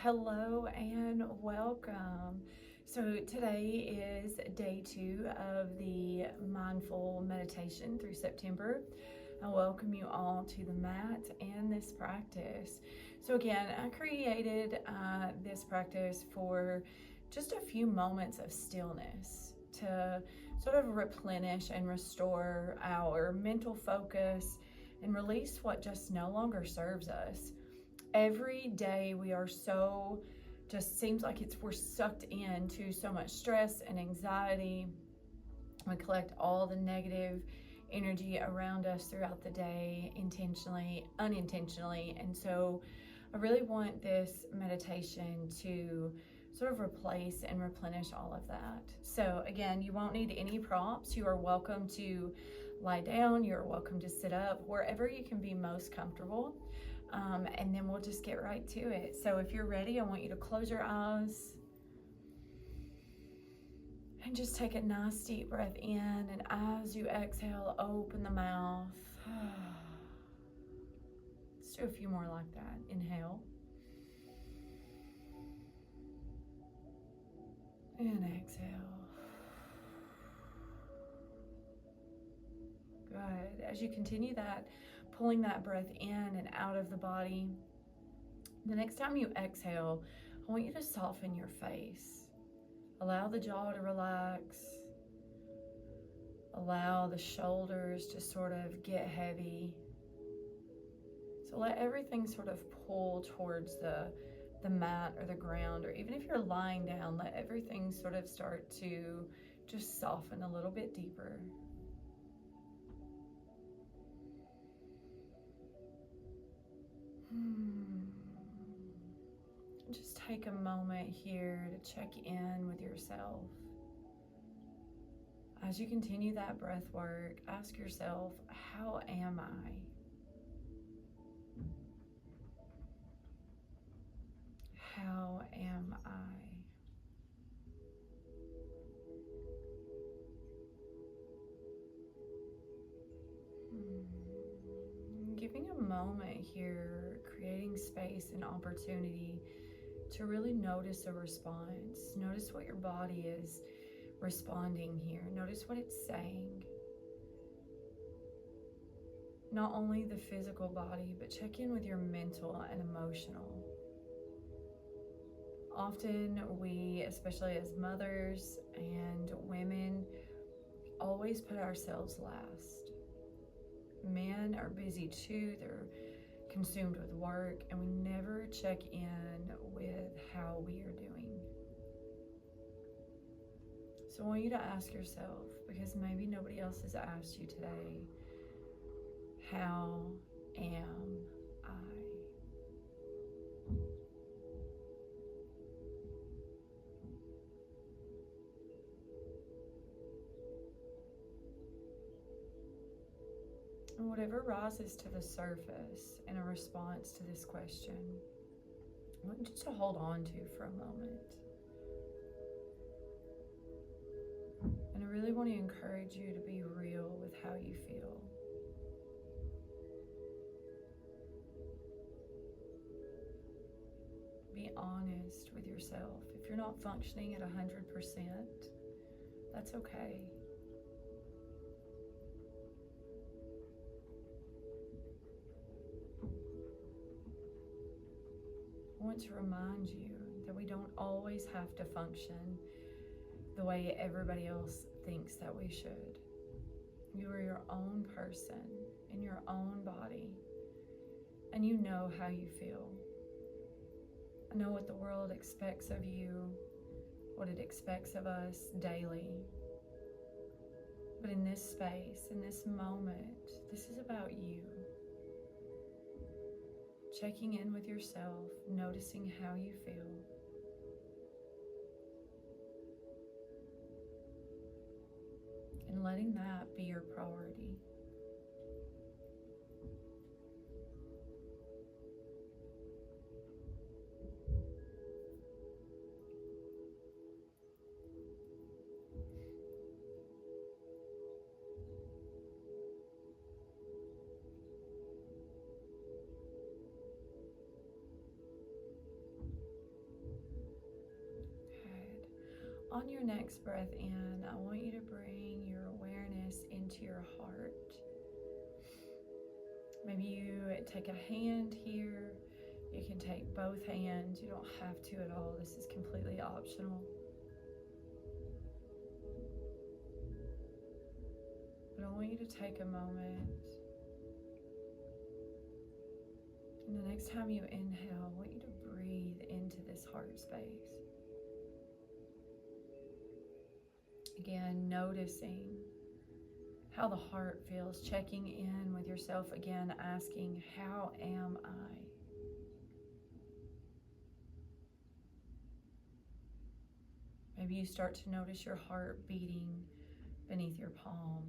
Hello and welcome. So today is day 2 of the mindful meditation through September. I welcome you all to the mat and this practice. So again, I created this practice for just a few moments of stillness to sort of replenish and restore our mental focus and release what just no longer serves us. Every day we are so, just seems like we're sucked into so much stress and anxiety. We collect all the negative energy around us throughout the day, intentionally, unintentionally. And so I really want this meditation to sort of replace and replenish all of that. So again, you won't need any prompts. You are welcome to lie down. You're welcome to sit up, wherever you can be most comfortable. And then we'll just get right to it. So if you're ready, I want you to close your eyes and just take a nice deep breath in. And as you exhale, open the mouth. Let's do a few more like that. Inhale. And exhale. Good. As you continue that, pulling that breath in and out of the body, the next time you exhale, I want you to soften your face. Allow the jaw to relax. Allow the shoulders to sort of get heavy. So let everything sort of pull towards the mat or the ground, or even if you're lying down, let everything sort of start to just soften a little bit deeper. Just take a moment here to check in with yourself. As you continue that breath work, ask yourself, how am I? How am I? Giving a moment here, creating space and opportunity to really notice a response. Notice what your body is responding here. Notice what it's saying. Not only the physical body, but check in with your mental and emotional. Often we, especially as mothers and women, always put ourselves last. Men are busy too. They're consumed with work, and we never check in with how we are doing. So I want you to ask yourself, because maybe nobody else has asked you today, how am I? And whatever rises to the surface in a response to this question, I want you to hold on to for a moment. And I really want to encourage you to be real with how you feel. Be honest with yourself. If you're not functioning at 100%, that's okay. I want to remind you that we don't always have to function the way everybody else thinks that we should. You are your own person in your own body, and you know how you feel. I know what the world expects of you, what it expects of us daily. But in this space, in this moment, this is about you. Checking in with yourself, noticing how you feel. And letting that be your priority. On your next breath in, I want you to bring your awareness into your heart. Maybe you take a hand here. You can take both hands. You don't have to at all. This is completely optional. But I want you to take a moment. And the next time you inhale, I want you to breathe into this heart space. Again, noticing how the heart feels, checking in with yourself again, asking, how am I? Maybe you start to notice your heart beating beneath your palm.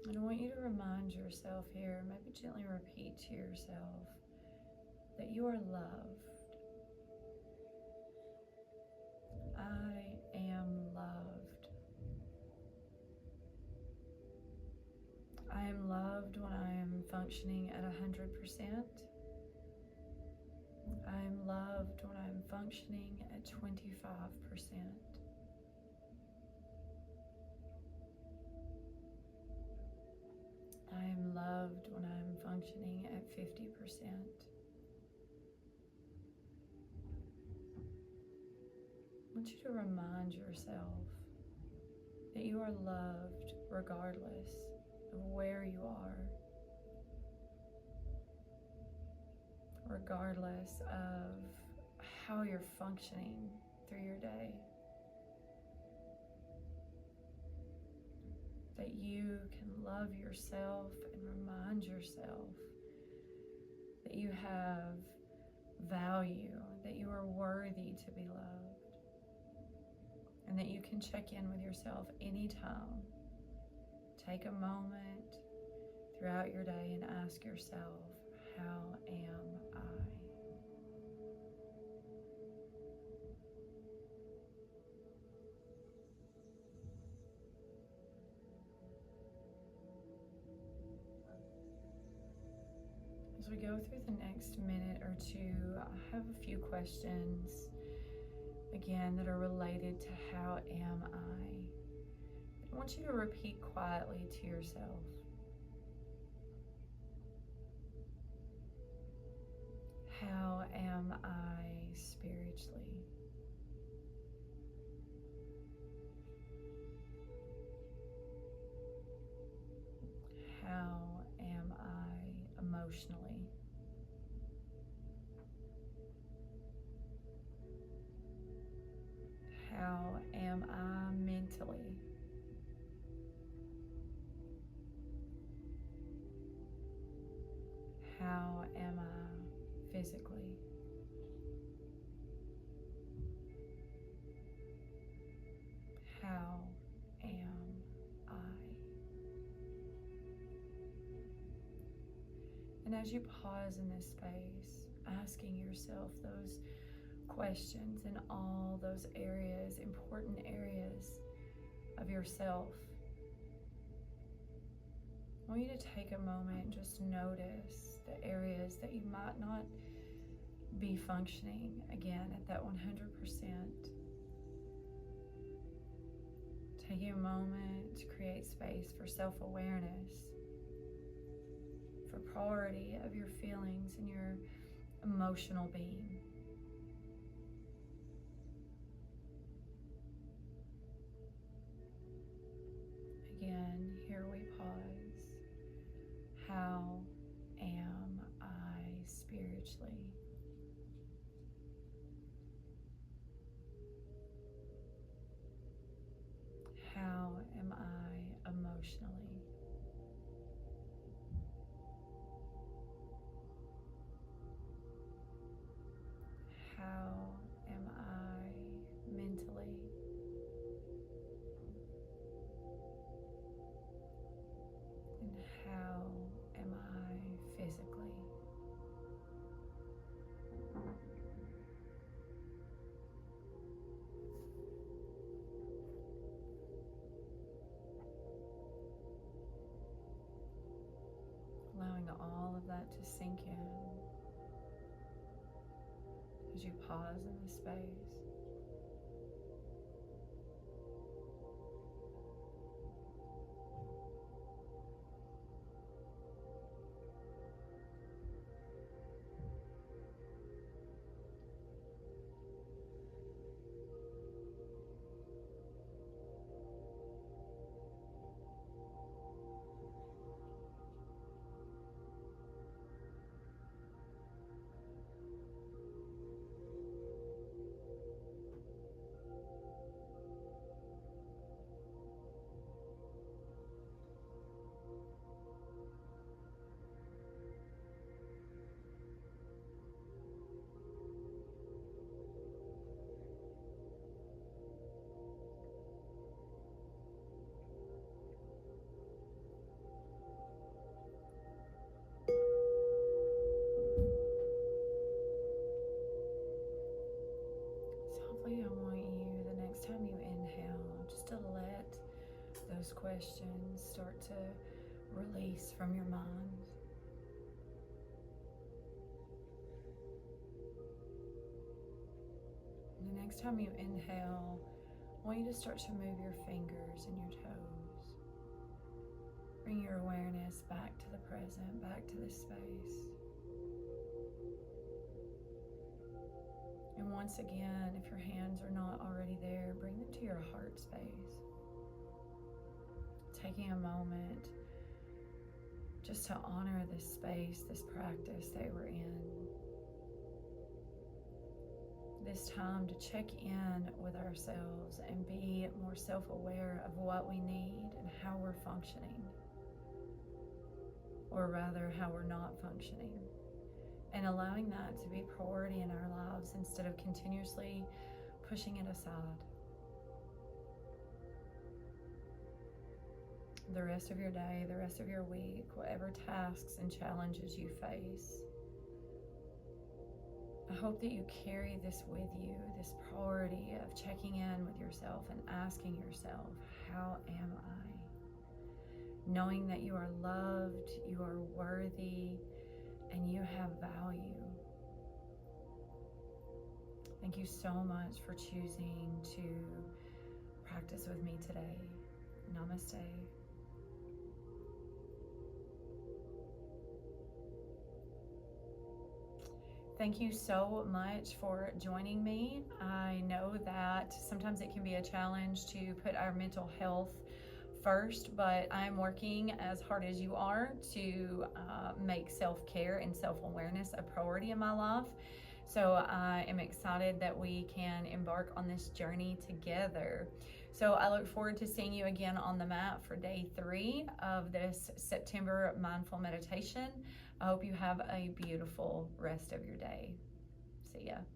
And I want you to remind yourself here, maybe gently repeat to yourself, that you are loved. I am loved. I am loved when I am functioning at 100%. I am loved when I'm functioning at 25%. I am loved when I'm functioning at 50%. I want you to remind yourself that you are loved regardless of where you are, regardless of how you're functioning through your day. That you can love yourself and remind yourself that you have value, that you are worthy to be loved, and that you can check in with yourself anytime. Take a moment throughout your day and ask yourself, how am I? As we go through the next minute or two, I have a few questions, again, that are related to how am I? I want you to repeat quietly to yourself. How am I spiritually? How am I emotionally? How am I mentally? How am I physically? How am I? And as you pause in this space, asking yourself those questions in all those areas, important areas of yourself, I want you to take a moment and just notice the areas that you might not be functioning again at that 100%. Taking a moment to create space for self-awareness, for priority of your feelings and your emotional being. Again, here we pause. How am I spiritually? How am I emotionally? How am I mentally? And how am I physically? allowing all of that to sink in as you pause in this space. Softly, I want you, the next time you inhale, just to let those questions start to release from your mind. The next time you inhale, I want you to start to move your fingers and your toes. Bring your awareness back to the present, back to this space. And once again, if your hands are not already there, bring them to your heart space. Taking a moment just to honor this space, this practice that we're in. This time to check in with ourselves and be more self-aware of what we need and how we're functioning. Or rather, how we're not functioning. And allowing that to be a priority in our lives instead of continuously pushing it aside. The rest of your day, the rest of your week, whatever tasks and challenges you face, I hope that you carry this with you, this priority of checking in with yourself and asking yourself, how am I? Knowing that you are loved, you are worthy, and you have value. Thank you so much for choosing to practice with me today. Namaste. Thank you so much for joining me. I know that sometimes it can be a challenge to put our mental health first, but I'm working as hard as you are to make self-care and self-awareness a priority in my life. So I am excited that we can embark on this journey together. So I look forward to seeing you again on the mat for day 3 of this September mindful meditation. I hope you have a beautiful rest of your day. See ya.